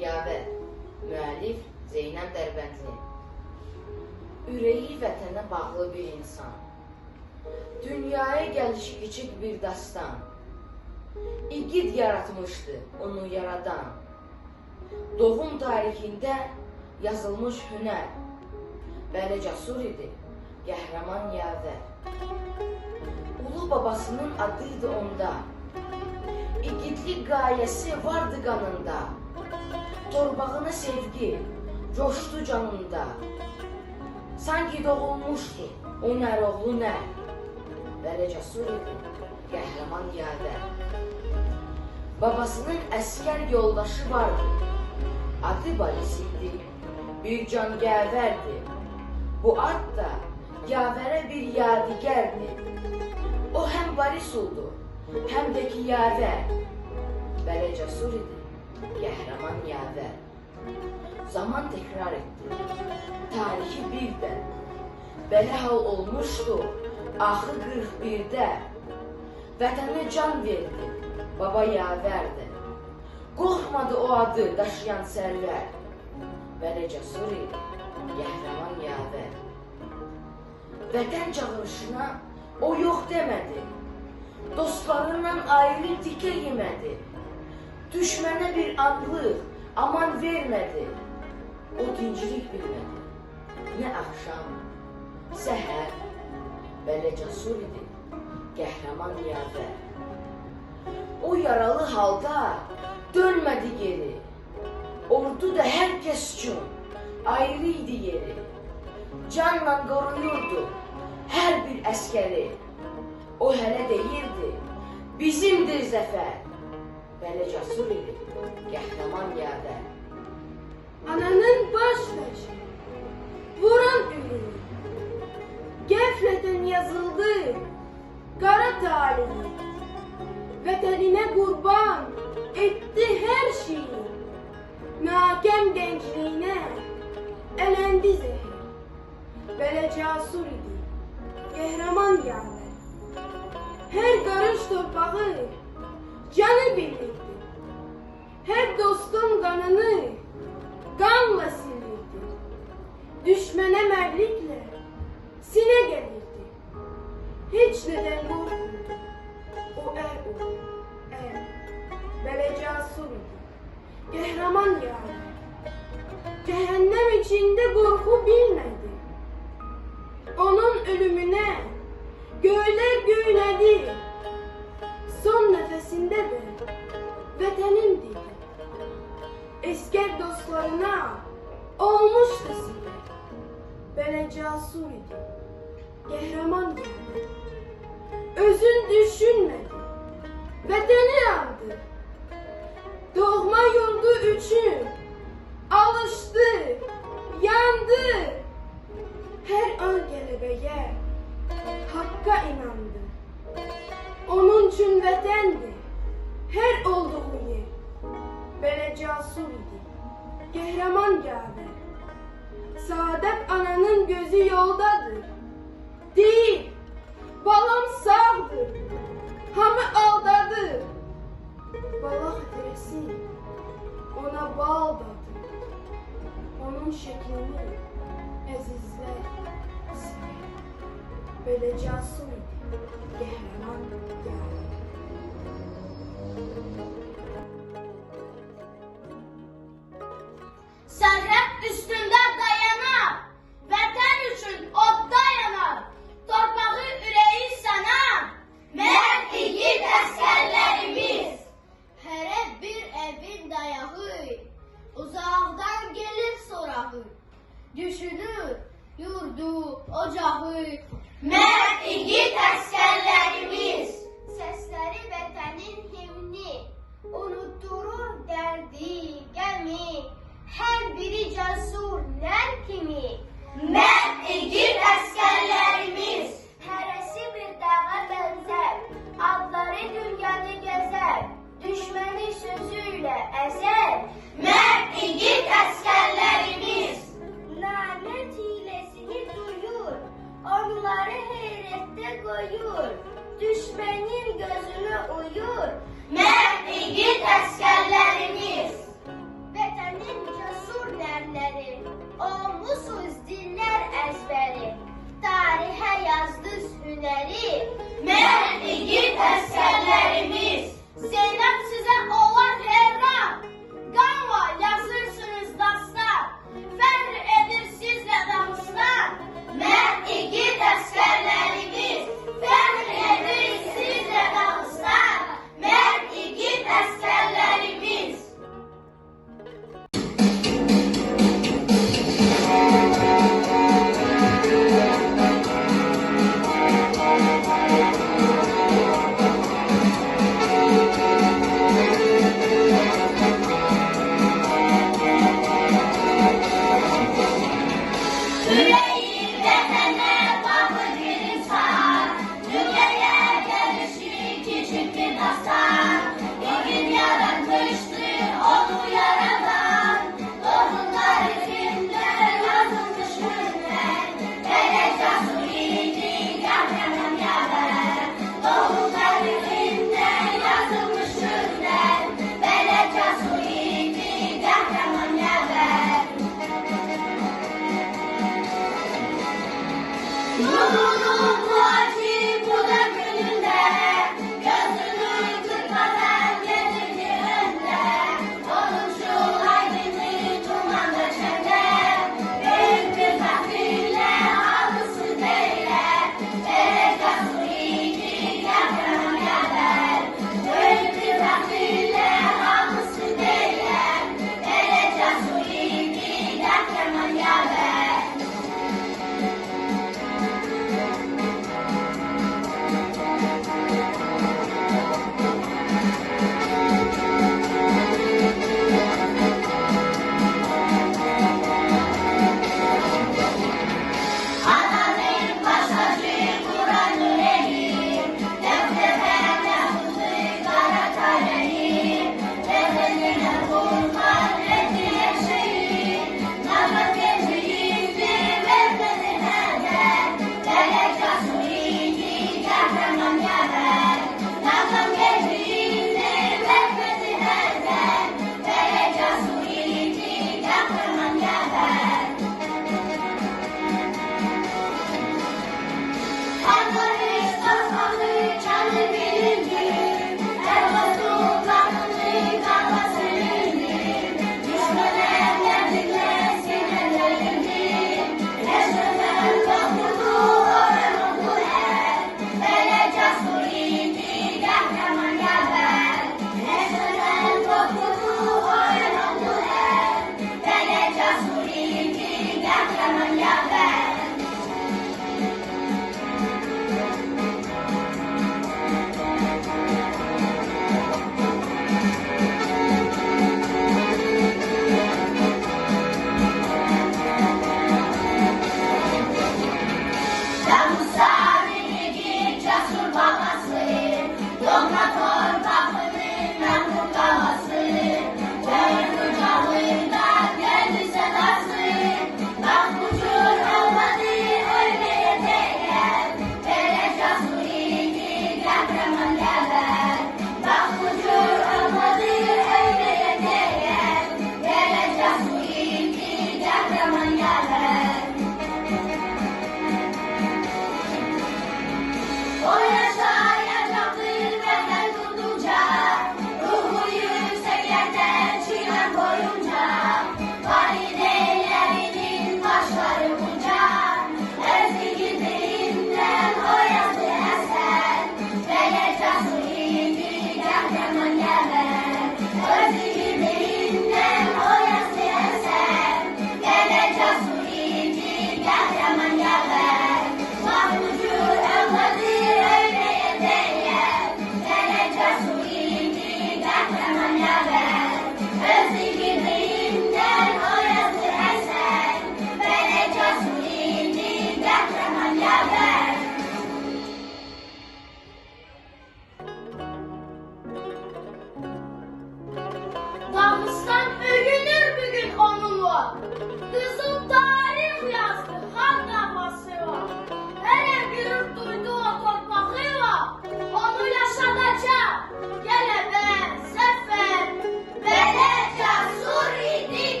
Yavər, müəllif Zeynəb Dərbəndli. Ürəyi vətənə bağlı bir insan, dünyaya gəlişi kiçik bir dastan. İgid yaratmışdı onu yaradan, doğum tarixində yazılmış hünər. Belə cəsur idi, qəhrəman yavər. Ulu babasının adıydı onda, igidlik qayəsi vardı qanında. Torbağına sevgi coştu canında, sanki doğulmuşdu o nər oğlu nər. Belə cəsur idi, qəhrəman yavər. Babasının əskər yoldaşı vardı, adı Baris idi, bir cangəvərdi. Bu ad da yavərə bir yadigərdi. O həm Baris oldu, həm də ki yavər. Belə cəsur idi, qəhrəman yavər. Zaman təkrar etdi, tarixi birdən. Belə hal olmuşdu, axı 41-də. Vətənə can verdi, baba yavərdi. Qorxmadı o adı daşıyan sərvər. Belə cəsur idi, qəhrəman yavər. Vətən çağırışına o yox demədi, dostlarından ayrı tikə yemədi. Düşmənə bir anlıq aman vermədi. O dincilik bilmədi, nə axşam, səhər. Belə cəsur idi, qəhrəman yavər. O yaralı halda dönmədi geri. Ordu da hər kəs üçün ayrı idi yeri. Canla qoruyurdu hər bir əskəri. O hələ deyirdi, bizimdir zəfər. Belə cəsur idi, qəhrəman yavər. Ananın baş taşı, vuran ümidi, gefleten yazıldı kara talihi. Vətənine qurban etti her şeyi, nakem gençliğine elendi zehir. Belə cəsur idi, qəhrəman yavər. Her karış torpağı canı birlikti, her dostun kanını qanla silirdi. Düşmənə mərdliklə sinə gəlirdi. Heç nədən qorxmurdu, o oldu, Belə cəsur idi, qəhrəman yavər. Cəhənnəm içində qorxu bilmədi. Onun ölümünə göylər göynədi. Son nəfəsində də vətənim dedi. Esker dostlarına olmuşdu silah. Belə cəsur idi, qəhrəman yavər. Özün düşünmədi, vətəni aldı. Doğma yurdu üçün alışdı, yandı. Hər an qələbəyə, haqqa inandı. Onun üçün vətəndir hər olduğu yer. Belə cəsur idi, qəhrəman yavər. Saadət ananın gözü yoldadır. Deyir, balam sağdır, hamı aldadır. Bala xatirəsi ona baldadır. Onun şəklini əzizlər silir. Belə cəsur idi, qəhrəman yavər. Sərhəd üstündə dayanar, vətən üçün odda yanar. Torpağı ürəyi sana, mərd igid əskərlərimiz. Hərə bir evin dayağı, uzaqdan gelir sorağı. Düşünür yurdu, ocağı, mərd igid əskərlərimiz. Səsləri vətənin himni, unutturur dərdi, qəmi. Hər biri cəsur nər kimi, mərd igid əskərlərimiz. Hərəsi bir dağa bənzər, adları dünyanı gəzər, düşməni sözüyle əzər, mərd igid əskərlərimiz. Namərd hiləsini duyur, onları heyrətdə koyur, düşmenin gözünü uyur. Mert yiğit askerlerimiz, vətənin cəsur nərləri, olmusuz dillər əzbəri, tarixə yazdız hünəri. Mert yiğit askerlerimiz, Zeynep size olar heyran, qanla yazırsınız dastan, fəxr edir sizlə Dağıstan. Mert yiğit askerlerimiz, fəxr edir sizlə Dağıstan. Mert yiğit askerlerimiz. Yüreği vətənə bağlı bir insan, dünyaya gəlişi küçük bir dastan. Bugün yaratmıştı onu yaradan, doğumlar içində yazılmış günlər. Belə cəsur idi qəhrəman yavər, doğumlar içində yazılmış günlər. Belə cəsur idi qəhrəman yavər. Yolunun bu acı bu da gününde, gözünü kırpmadan gelirdi önde. Onuncu aydınlı dumanda çende, büyük bir takdirle aldısı beyler. Böyle cesur idi qəhrəman yavər, büyük bir takdirle aldısı beyler. Böyle cesur idi qəhrəman yavər.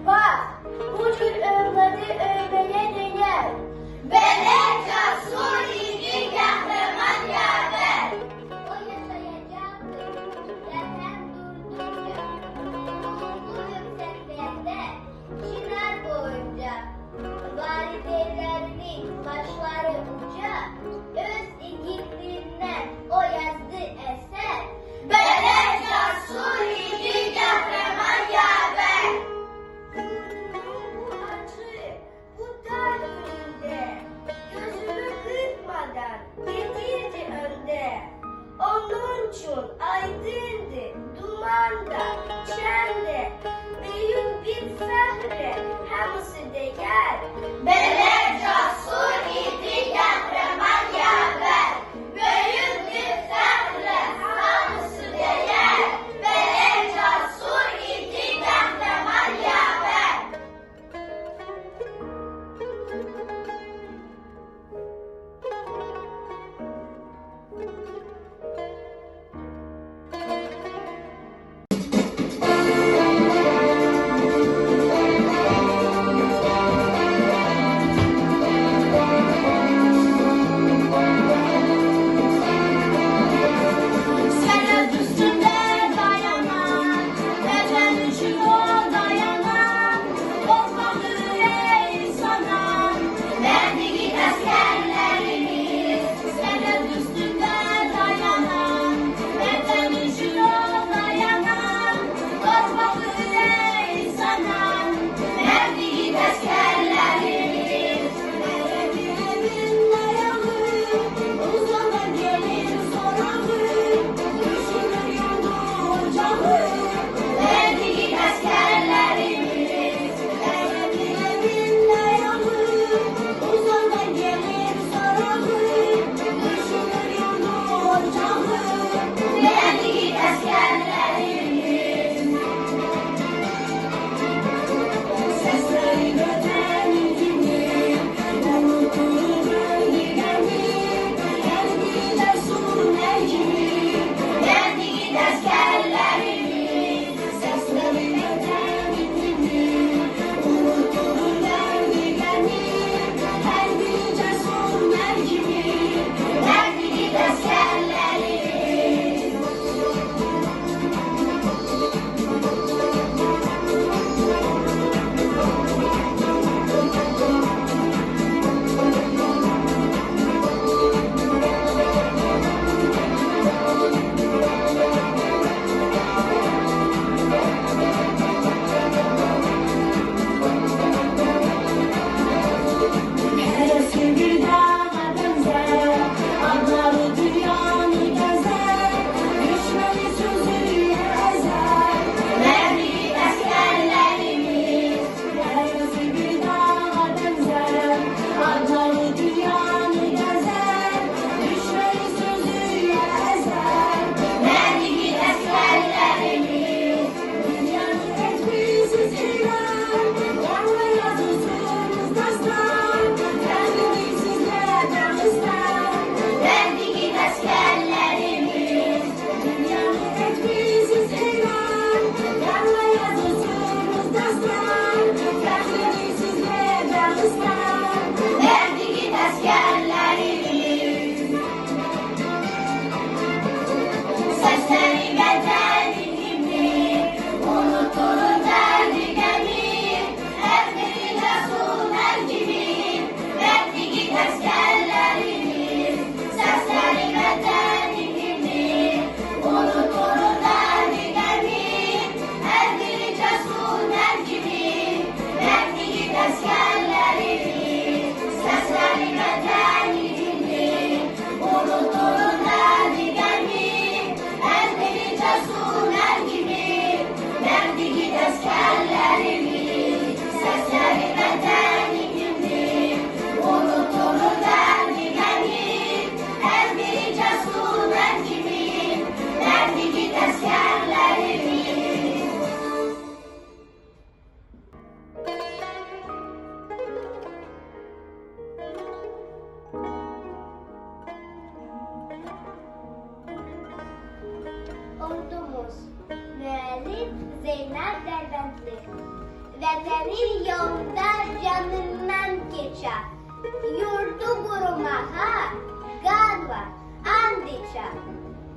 Bak, bu cür övgüleri övmeye değer. Bele cesur idi kahraman yaver. O yaşayacaktı, zaten durdurca. Bu yükseklerde, çınar boyunca. Validelerinin başları uca, öz İngilizliğinden o yazdı eser. Bele cesur idi kahraman yaver. Bu acı, bu dar önünde, gözümü kırpmadan getirdi önde. Onun için aydındı, dumanda, çende, büyük bir fehre, hamısı değer. Bele cesur idi kahraman yaver. Büyük bir fehre, hamısı değer. Bele cesur idi kahraman yaver. Serhat üstünde dayanan, neden için o dayanan, korkmadı ey sana, verdiği askerlerimiz. Serhat üstünde dayanan, neden için o dayanan, korkmadı ey sana, verdiği askerlerimiz. Evin dayalı, uzana gelir soralı. Düşünür yurdu ocağı, verdiği askerlerimiz. Evin dayalı, uzana gelir soralı. Düşünür yurdu ocağı, verdiği askerlerimiz. Sesleri öten gibi, unutur gidemi, geldiler sunner gibi, verdiği askerlerimiz. Sesleri öten gibi, unutur gidemi, geldiler sunner gibi, verdiği askerlerimiz. Neresi bir dağa benzer, adları dünyanı gezer, düşmeni sözüyle ezer, verdiği askerlerimiz. Neresi bir dağa benzer, adları dünyanı gezer, düşmeni sözüyle ezer, verdiği askerlerimiz. Dünyanın etkisiz ilan, yanma yazısınız dastan, kendini sizlerden ister, verdiği askerlerimiz. Dünyanın etkisiz ilan, yanma yazısınız dastan, kendini sizlerden ister, verdiği askerlerimiz. Sesleri bedeli gibi, unuturun derdi gemi, her biri cesur gibi, verdiği askerlerimiz. Sesleri bedeli gibi, unuturun derdi gemi, her biri cesur gibi, verdiği askerlerimiz. Sesleri bedeli gibi, unuturun derdi gemi, her biri cesur gibi, verdiği askerlerimiz. Sesleri bedeli gibi, unuturun derdi gemi, her biri cesur gibi, verdiği askerlerimiz. Ordumuz. Müellif Zeynep Derbentli. Vətənin yolunda canından keçər. Yurdu qurumağa qan var, and içər.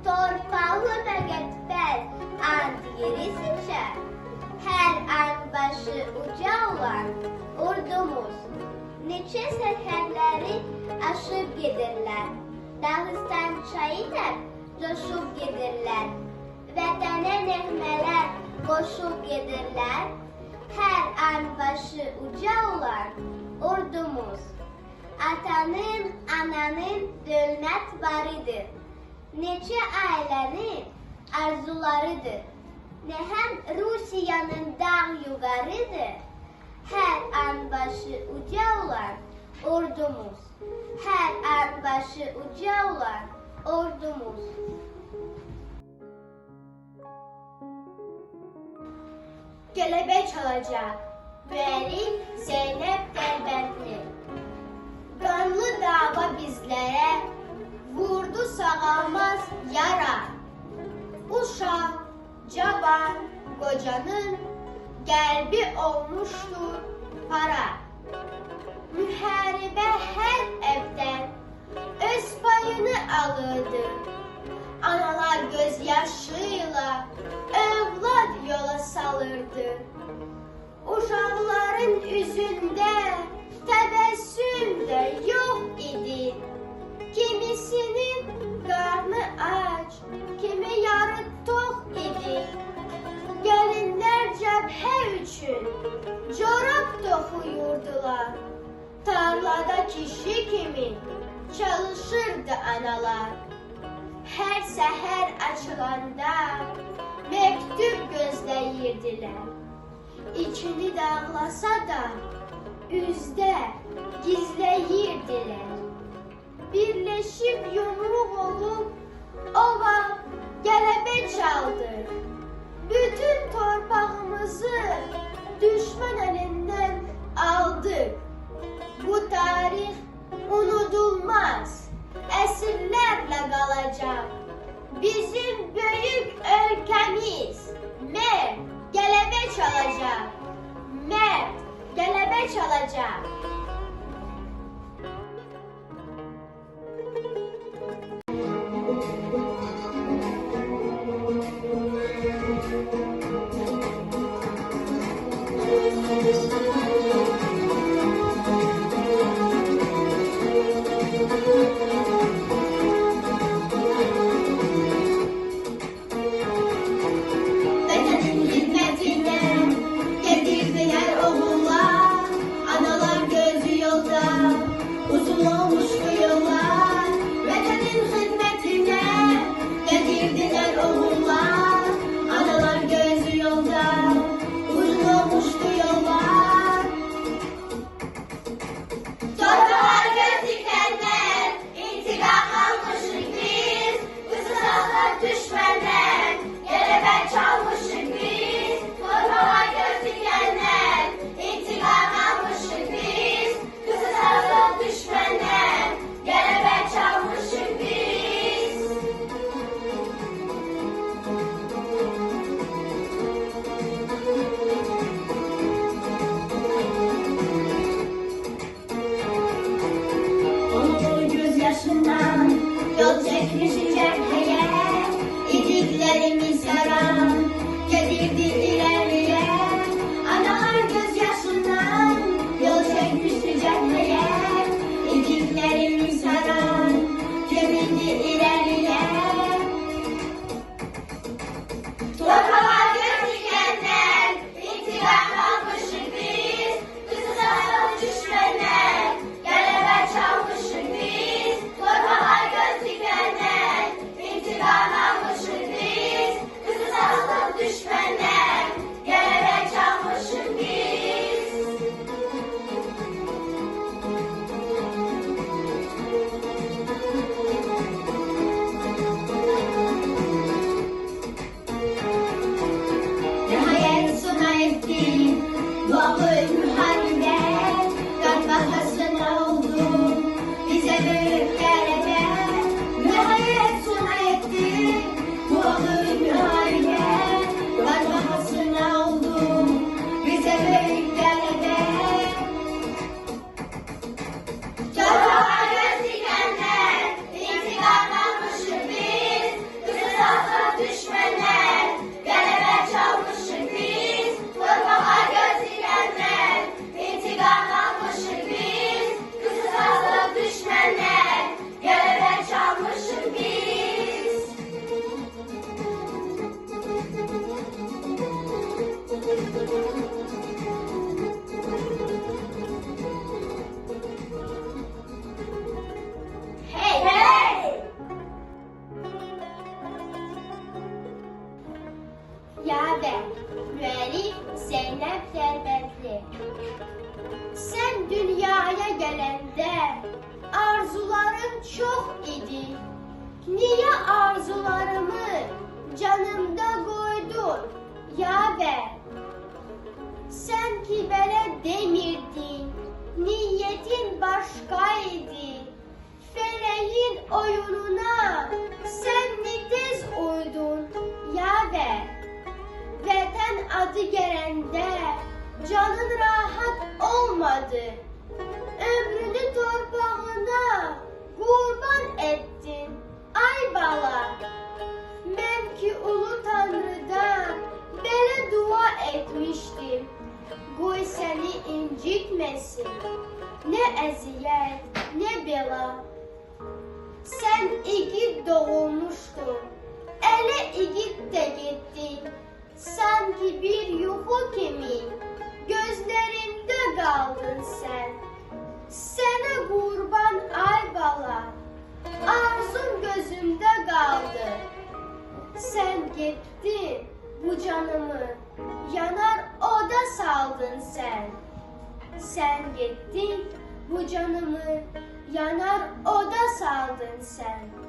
Torpağı da getməz, and yeri seçər. Hər an başı uca olan ordumuz neçə səfərləri aşıb gedirlər. Dağıstan çayıyla coşub gedirlər. Vətənə nəğmələr qoşub gedirlər. Hər an başı uca olan ordumuz atanın, ananın dövlət varıdır. Neçə ailənin arzularıdır. Ne hem Rusiyanın dağ yukarıdır. Her an başı uca olan ordumuz. Her an başı uca olan ordumuz. Kelebek çalacak. Müellif Zeynep Derbentli. Kanlı dava bizlere vurdu sağalmaz yara. Uşak, cavan, kocanın gelbi olmuştur para. Müharibe her evden öz payını alırdı. Analar gözyaşıyla evlat yola salırdı. Uşaqların üzünde tebessüm de yok idi. Kimisinin karnı aç, kimi yarı tok idi. Gelinler cephe üçün corab dokuyurdular. Tarlada kişi kimi çalışırdı analar. Her seher açılanda mektup gözləyirdiler. İçini dağlasa da üzde gizləyirdiler. Birleşip yumruk olup ova gəlebe çaldı. Bütün torpağımızı düşman elinden aldık. Bu tarih unutulmaz, esirlerle kalacak. Bizim büyük ülkemiz mert gəlebe çalacak. Mert gəlebe çalacak. Vətənin hizmetine getirdiler oğullar. Analar gözü yolda, uzun olmuş bu yollar. Vətənin hizmetine getirdiler oğullar. Analar gözü yolda, uzun olmuş bu yollar. Torbalar göz dikenler, intikam almışık biz. Kızı sağlar düşmenler, gelebe çalmışık biz. Torbalar göz dikenler, intikam almışık biz. Kızı sağlar düşmenler, gelebe çalmışık biz. Onun gözyaşından yol çekmişim cepheye. İdiklerimiz yaran getirdi ileriye. Analar gözyaşından yol çekmişti cepheye. İdiklerimiz yaran getirdi ileriye. Torbalar göz dikenler, intikam almışık biz. Kızı sağlar düşmenler, gelebe çalmışık biz. Torbalar göz dikenler, intikam almışık biz. Kızı sağlar düşmenler, gelebe çalmışık biz. Nihayet sona etti bu ağır müharebe. Kan bahasına oldu bize büyük gelebe. Nihayet sona etti bu ağır müharebe. Kan bahasına oldu bize büyük Müellif Zeynep Derbentli. Sen dünyaya gelende arzuların çok idi. Niye arzularımı canımda koydun yaver? Sen ki böyle demirdin, niyetin başkaydı. Feleğin oyununa sen mi tez uydun yaver? Vatan adı gelende canın rahat olmadı. Ömrünü torpağına kurban ettin ay bala. Ben ki ulu Tanrı'dan böyle dua etmiştim. Koy seni incitmesin. Ne eziyet ne bela. Sen igit doğulmuştun. Ele igit de gitti. Sanki bir yuhu kimi gözlerimde kaldın sen. Sana kurban ay bala. Arzum gözümde kaldı. Sen gittin bu canımı yanar oda saldın sen. Sen gittin bu canımı yanar oda saldın sen.